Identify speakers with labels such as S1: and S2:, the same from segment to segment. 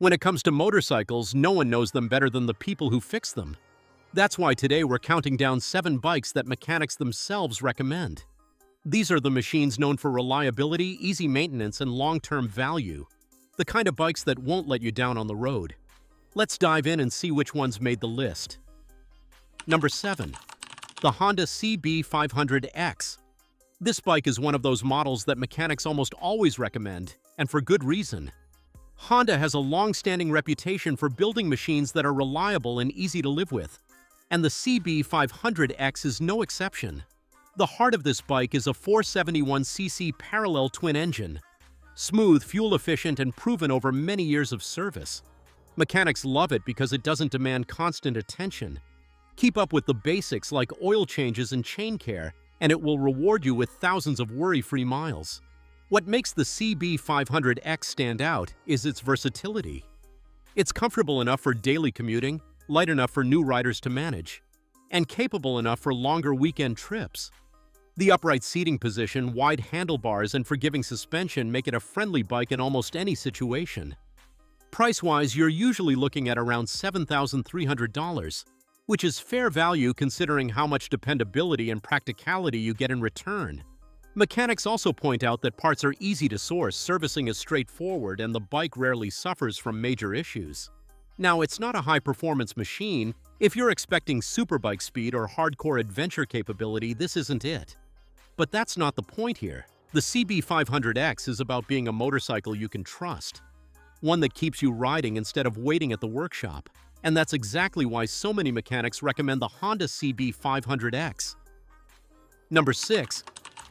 S1: When it comes to motorcycles, no one knows them better than the people who fix them. That's why today we're counting down 7 bikes that mechanics themselves recommend. These are the machines known for reliability, easy maintenance, and long-term value. The kind of bikes that won't let you down on the road. Let's dive in and see which ones made the list. Number 7. The Honda CB500X. This bike is one of those models that mechanics almost always recommend, and for good reason. Honda has a long-standing reputation for building machines that are reliable and easy to live with, and the CB500X is no exception. The heart of this bike is a 471cc parallel twin engine. Smooth, fuel-efficient, and proven over many years of service. Mechanics love it because it doesn't demand constant attention. Keep up with the basics like oil changes and chain care, and it will reward you with thousands of worry-free miles. What makes the CB500X stand out is its versatility. It's comfortable enough for daily commuting, light enough for new riders to manage, and capable enough for longer weekend trips. The upright seating position, wide handlebars, and forgiving suspension make it a friendly bike in almost any situation. Price-wise, you're usually looking at around $7,300, which is fair value considering how much dependability and practicality you get in return. Mechanics also point out that parts are easy to source, servicing is straightforward, and the bike rarely suffers from major issues. Now, it's not a high-performance machine. If you're expecting superbike speed or hardcore adventure capability, this isn't it. But that's not the point here. The CB500X is about being a motorcycle you can trust. One that keeps you riding instead of waiting at the workshop. And that's exactly why so many mechanics recommend the Honda CB500X. Number 6.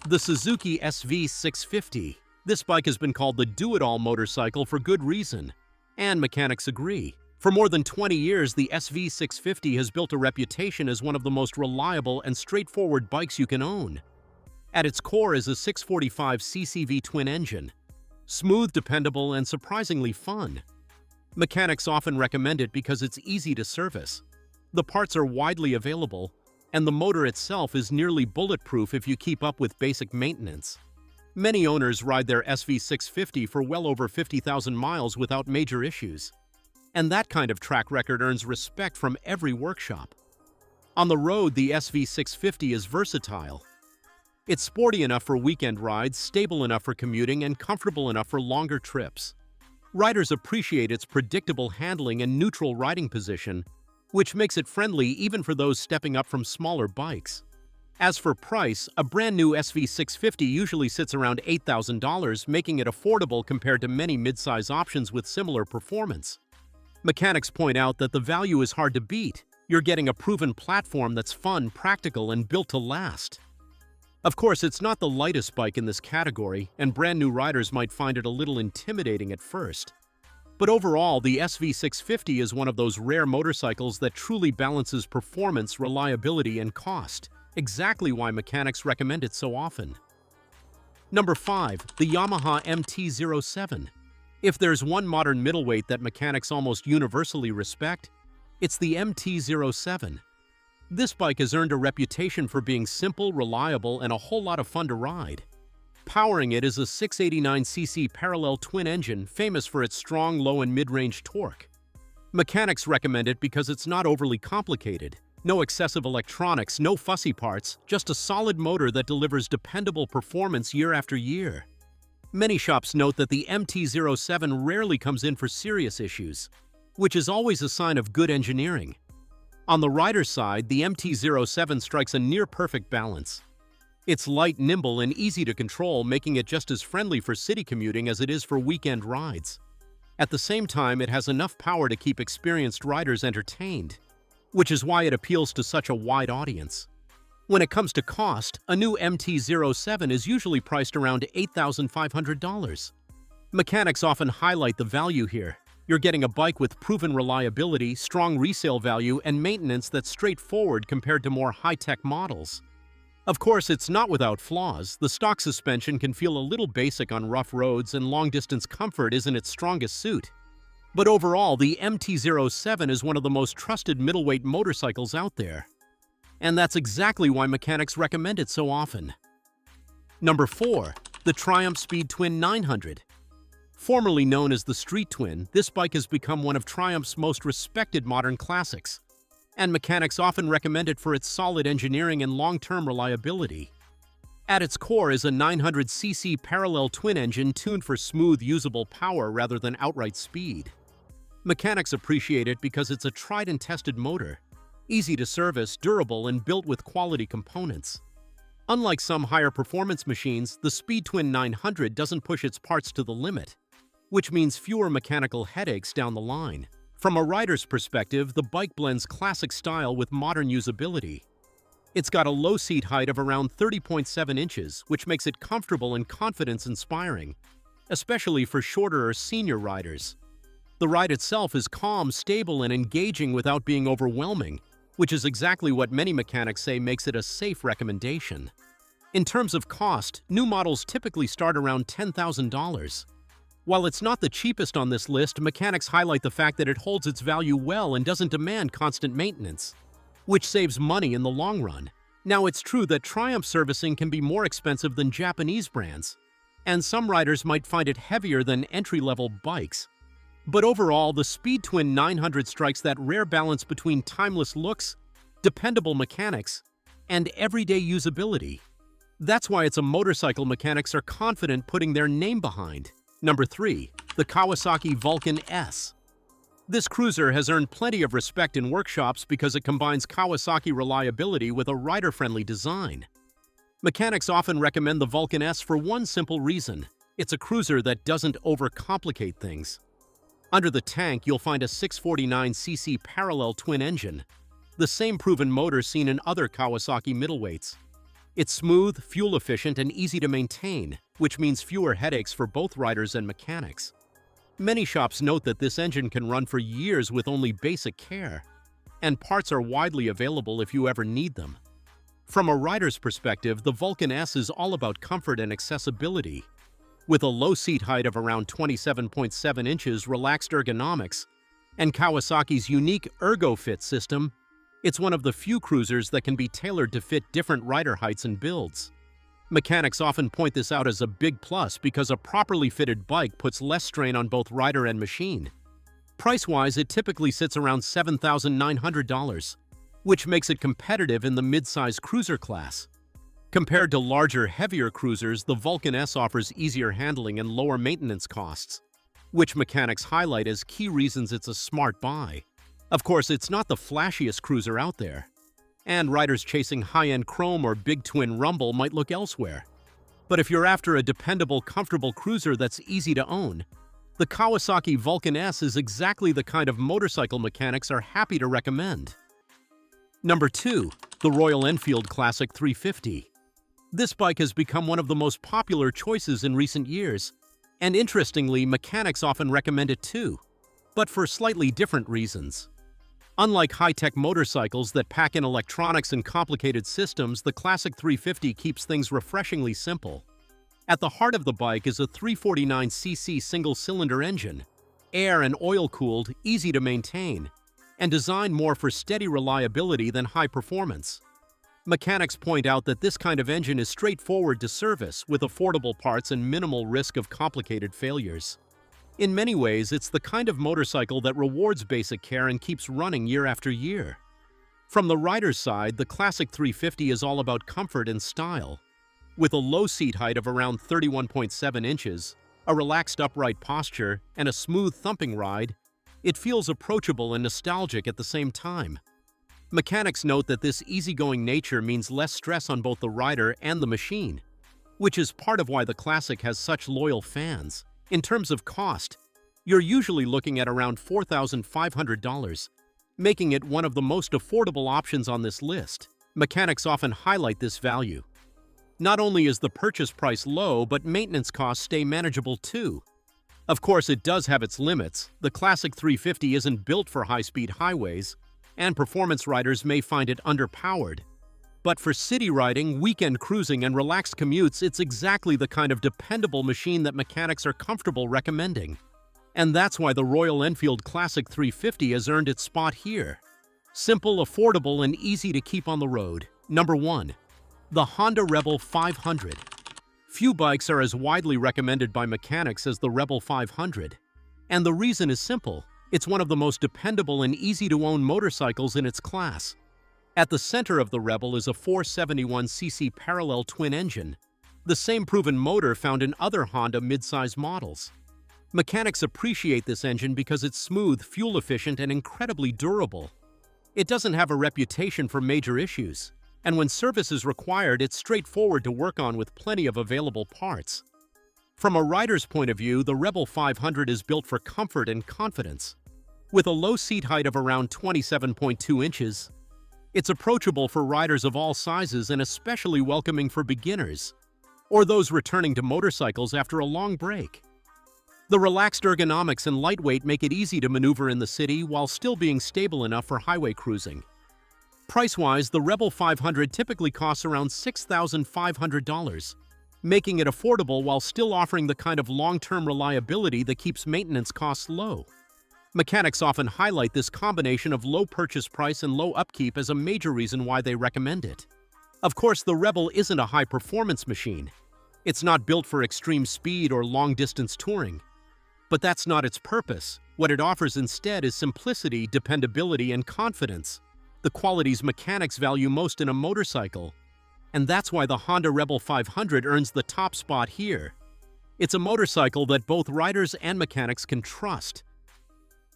S1: The Suzuki SV650. This bike has been called the do-it-all motorcycle for good reason. And mechanics agree. For more than 20 years, the SV650 has built a reputation as one of the most reliable and straightforward bikes you can own. At its core is a 645cc V-twin engine. Smooth, dependable, and surprisingly fun. Mechanics often recommend it because it's easy to service. The parts are widely available, and the motor itself is nearly bulletproof if you keep up with basic maintenance. Many owners ride their SV650 for well over 50,000 miles without major issues. And that kind of track record earns respect from every workshop. On the road, the SV650 is versatile. It's sporty enough for weekend rides, stable enough for commuting, and comfortable enough for longer trips. Riders appreciate its predictable handling and neutral riding position, which makes it friendly even for those stepping up from smaller bikes. As for price, a brand new SV650 usually sits around $8,000, making it affordable compared to many mid-size options with similar performance. Mechanics point out that the value is hard to beat. You're getting a proven platform that's fun, practical, and built to last. Of course, it's not the lightest bike in this category, and brand new riders might find it a little intimidating at first. But overall, the SV650 is one of those rare motorcycles that truly balances performance, reliability, and cost, exactly why mechanics recommend it so often. Number 5. The Yamaha MT-07. If there's one modern middleweight that mechanics almost universally respect, it's the MT-07. This bike has earned a reputation for being simple, reliable, and a whole lot of fun to ride. Powering it is a 689cc parallel twin engine famous for its strong low and mid-range torque. Mechanics recommend it because it's not overly complicated. No excessive electronics, no fussy parts, just a solid motor that delivers dependable performance year after year. Many shops note that the MT-07 rarely comes in for serious issues, which is always a sign of good engineering. On the rider's side, the MT-07 strikes a near-perfect balance. It's light, nimble, and easy to control, making it just as friendly for city commuting as it is for weekend rides. At the same time, it has enough power to keep experienced riders entertained, which is why it appeals to such a wide audience. When it comes to cost, a new MT-07 is usually priced around $8,500. Mechanics often highlight the value here. You're getting a bike with proven reliability, strong resale value, and maintenance that's straightforward compared to more high-tech models. Of course, it's not without flaws. The stock suspension can feel a little basic on rough roads, and long-distance comfort isn't its strongest suit. But overall, the MT-07 is one of the most trusted middleweight motorcycles out there. And that's exactly why mechanics recommend it so often. Number 4. The Triumph Speed Twin 900. Formerly known as the Street Twin, this bike has become one of Triumph's most respected modern classics, and mechanics often recommend it for its solid engineering and long-term reliability. At its core is a 900cc parallel twin engine tuned for smooth, usable power rather than outright speed. Mechanics appreciate it because it's a tried-and-tested motor, easy to service, durable, and built with quality components. Unlike some higher-performance machines, the Speed Twin 900 doesn't push its parts to the limit, which means fewer mechanical headaches down the line. From a rider's perspective, the bike blends classic style with modern usability. It's got a low seat height of around 30.7 inches, which makes it comfortable and confidence-inspiring, especially for shorter or senior riders. The ride itself is calm, stable, and engaging without being overwhelming, which is exactly what many mechanics say makes it a safe recommendation. In terms of cost, new models typically start around $10,000. While it's not the cheapest on this list, mechanics highlight the fact that it holds its value well and doesn't demand constant maintenance, which saves money in the long run. Now, it's true that Triumph servicing can be more expensive than Japanese brands, and some riders might find it heavier than entry-level bikes. But overall, the Speed Twin 900 strikes that rare balance between timeless looks, dependable mechanics, and everyday usability. That's why it's a motorcycle mechanics are confident putting their name behind. Number 3. The Kawasaki Vulcan S. This cruiser has earned plenty of respect in workshops because it combines Kawasaki reliability with a rider-friendly design. Mechanics often recommend the Vulcan S for one simple reason: it's a cruiser that doesn't overcomplicate things. Under the tank, you'll find a 649cc parallel twin engine, the same proven motor seen in other Kawasaki middleweights. It's smooth, fuel-efficient, and easy to maintain, which means fewer headaches for both riders and mechanics. Many shops note that this engine can run for years with only basic care, and parts are widely available if you ever need them. From a rider's perspective, the Vulcan S is all about comfort and accessibility. With a low seat height of around 27.7 inches, relaxed ergonomics, and Kawasaki's unique ErgoFit system, it's one of the few cruisers that can be tailored to fit different rider heights and builds. Mechanics often point this out as a big plus because a properly fitted bike puts less strain on both rider and machine. Price-wise, it typically sits around $7,900, which makes it competitive in the mid-size cruiser class. Compared to larger, heavier cruisers, the Vulcan S offers easier handling and lower maintenance costs, which mechanics highlight as key reasons it's a smart buy. Of course, it's not the flashiest cruiser out there, and riders chasing high-end chrome or big twin rumble might look elsewhere. But if you're after a dependable, comfortable cruiser that's easy to own, the Kawasaki Vulcan S is exactly the kind of motorcycle mechanics are happy to recommend. Number 2. The Royal Enfield Classic 350. This bike has become one of the most popular choices in recent years, and interestingly, mechanics often recommend it too, but for slightly different reasons. Unlike high-tech motorcycles that pack in electronics and complicated systems, the Classic 350 keeps things refreshingly simple. At the heart of the bike is a 349cc single-cylinder engine, air and oil-cooled, easy to maintain, and designed more for steady reliability than high performance. Mechanics point out that this kind of engine is straightforward to service, with affordable parts and minimal risk of complicated failures. In many ways, it's the kind of motorcycle that rewards basic care and keeps running year after year. From the rider's side, the Classic 350 is all about comfort and style. With a low seat height of around 31.7 inches, a relaxed upright posture, and a smooth thumping ride, it feels approachable and nostalgic at the same time. Mechanics note that this easygoing nature means less stress on both the rider and the machine, which is part of why the Classic has such loyal fans. In terms of cost, you're usually looking at around $4,500, making it one of the most affordable options on this list. Mechanics often highlight this value. Not only is the purchase price low, but maintenance costs stay manageable too. Of course, it does have its limits. The Classic 350 isn't built for high-speed highways, and performance riders may find it underpowered. But for city riding, weekend cruising, and relaxed commutes, it's exactly the kind of dependable machine that mechanics are comfortable recommending. And that's why the Royal Enfield Classic 350 has earned its spot here. Simple, affordable, and easy to keep on the road. Number 1. The Honda Rebel 500. Few bikes are as widely recommended by mechanics as the Rebel 500. And the reason is simple. It's one of the most dependable and easy-to-own motorcycles in its class. At the center of the Rebel is a 471cc parallel twin engine, the same proven motor found in other Honda midsize models. Mechanics appreciate this engine because it's smooth, fuel-efficient, and incredibly durable. It doesn't have a reputation for major issues, and when service is required, it's straightforward to work on with plenty of available parts. From a rider's point of view, the Rebel 500 is built for comfort and confidence. With a low seat height of around 27.2 inches, it's approachable for riders of all sizes and especially welcoming for beginners or those returning to motorcycles after a long break. The relaxed ergonomics and lightweight make it easy to maneuver in the city while still being stable enough for highway cruising. Price-wise, the Rebel 500 typically costs around $6,500, making it affordable while still offering the kind of long-term reliability that keeps maintenance costs low. Mechanics often highlight this combination of low purchase price and low upkeep as a major reason why they recommend it. Of course, the Rebel isn't a high-performance machine. It's not built for extreme speed or long-distance touring. But that's not its purpose. What it offers instead is simplicity, dependability, and confidence, the qualities mechanics value most in a motorcycle. And that's why the Honda Rebel 500 earns the top spot here. It's a motorcycle that both riders and mechanics can trust.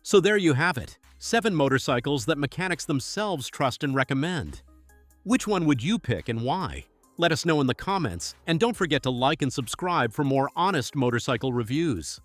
S1: So there you have it, 7 motorcycles that mechanics themselves trust and recommend. Which one would you pick and why? Let us know in the comments, and don't forget to like and subscribe for more honest motorcycle reviews.